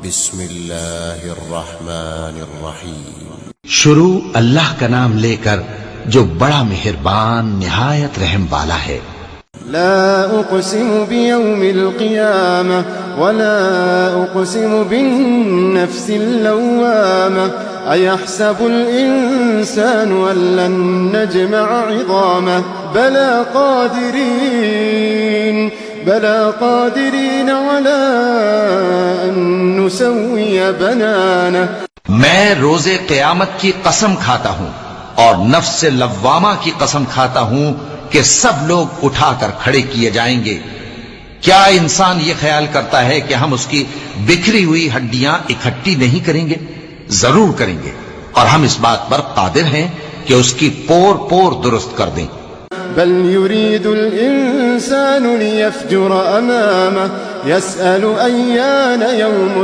بسم اللہ الرحمن الرحیم. شروع اللہ کا نام لے کر جو بڑا مہربان نہایت رحم والا ہے. لا اقسم بیوم القیامہ ولا اقسم بالنفس اللوامہ ایحسب الانسان ان لن نجمع عظامہ بلا قادرین علی ان نسوی بنانہ. میں روز قیامت کی قسم کھاتا ہوں اور نفس لوامہ کی قسم کھاتا ہوں کہ سب لوگ اٹھا کر کھڑے کیے جائیں گے. کیا انسان یہ خیال کرتا ہے کہ ہم اس کی بکھری ہوئی ہڈیاں اکٹھی نہیں کریں گے؟ ضرور کریں گے، اور ہم اس بات پر قادر ہیں کہ اس کی پور پور درست کر دیں. بل يريد الإنسان ليفجر أمامه يسأل أيان يوم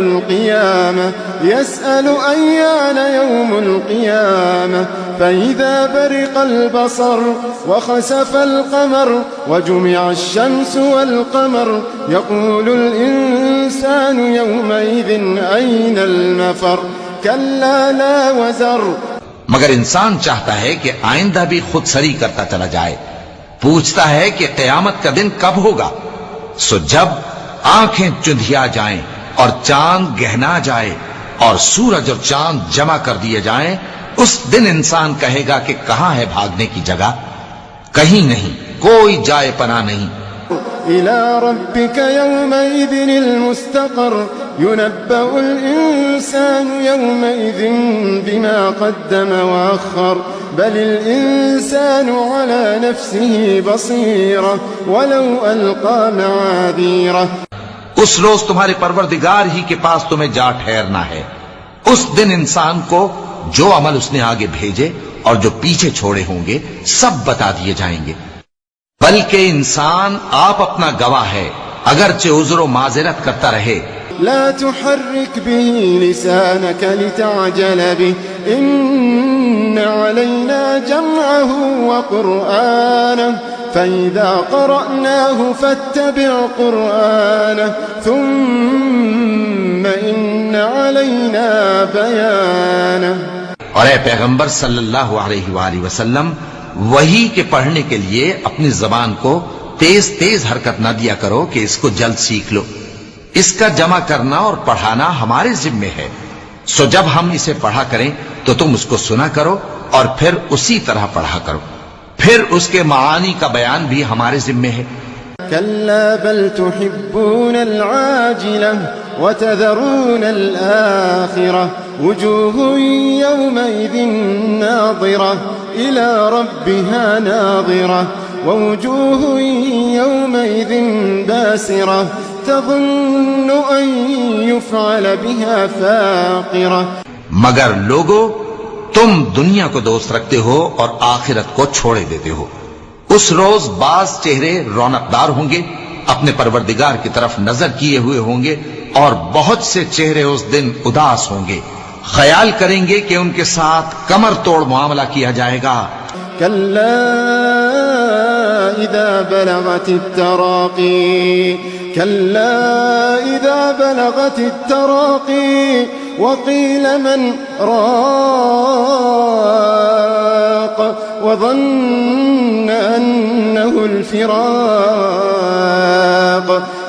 القيامة فإذا برق البصر وخسف القمر وجمع الشمس والقمر يقول الإنسان يومئذ أين المفر كلا لا وزر. مگر انسان چاہتا ہے کہ آئندہ بھی خود سری کرتا چلا جائے. پوچھتا ہے کہ قیامت کا دن کب ہوگا. سو جب آنکھیں چندھیا جائیں اور چاند گہنا جائے اور سورج اور چاند جمع کر دیے جائیں، اس دن انسان کہے گا کہ کہاں ہے بھاگنے کی جگہ؟ کہیں نہیں، کوئی جائے پناہ نہیں. إلى ربك يومئذ المستقر ينبأ الإنسان يومئذ بما قدم وأخر بل الإنسان على نفسه بصيرة ولو ألقى معاذيره. اس روز تمہارے پروردگار ہی کے پاس تمہیں جا ٹھہرنا ہے. اس دن انسان کو جو عمل اس نے آگے بھیجے اور جو پیچھے چھوڑے ہوں گے سب بتا دیے جائیں گے. بلکہ انسان آپ اپنا گواہ ہے، اگرچہ عذر و معذرت کرتا رہے. لا تحرك به لسانك لتعجل به إن علينا جمعه وقرآنه فإذا قرأناه فاتبع قرآنه ثم إن علينا بيانه. اور اے پیغمبر صلی اللہ علیہ وآلہ وسلم، وحی کے پڑھنے کے لیے اپنی زبان کو تیز تیز حرکت نہ دیا کرو کہ اس کو جلد سیکھ لو. اس کا جمع کرنا اور پڑھانا ہمارے ذمے ہے. سو جب ہم اسے پڑھا کریں تو تم اس کو سنا کرو اور پھر اسی طرح پڑھا کرو. پھر اس کے معانی کا بیان بھی ہمارے ذمے ہے. كلا بل تحبون العاجلة وتذرون الآخرة وجوه يومئذ ناظرة إلى ربها ناظرة ووجوه يومئذ باسرة تظن أن يفعل بها فاقرة. مگر لوگو، تم دنیا کو دوست رکھتے ہو اور آخرت کو چھوڑے دیتے ہو. اس روز بعض چہرے رونقدار ہوں گے، اپنے پروردگار کی طرف نظر کیے ہوئے ہوں گے، اور بہت سے چہرے اس دن اداس ہوں گے، خیال کریں گے کہ ان کے ساتھ کمر توڑ معاملہ کیا جائے گا. كلا إذا بلغت التراقي وقيل من راق وظن أنه الفراق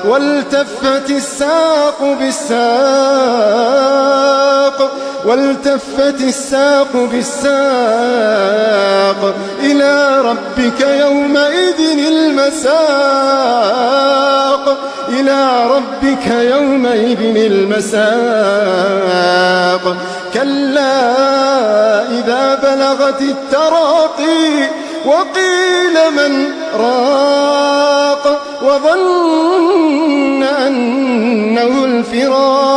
والتفت الساق بالساق إلى ربك يومئذ المساق. كلا إذا بلغت التراقي وقيل من راق وظن أنه الفراق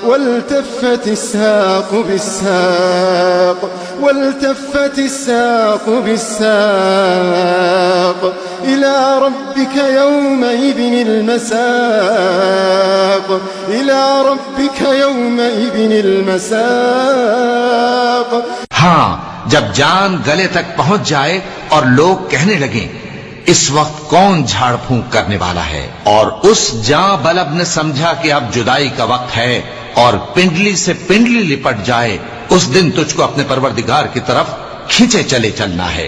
والتفت الساق بالساق إلى ربك يومئذ المساق. جب جان گلے تک پہنچ جائے اور لوگ کہنے لگیں اس وقت کون جھاڑ پھونک کرنے والا ہے، اور اس جاں بلب نے سمجھا کہ اب جدائی کا وقت ہے اور پنڈلی سے پنڈلی لپٹ جائے، اس دن تجھ کو اپنے پروردگار کی طرف کھینچے چلے چلنا ہے۔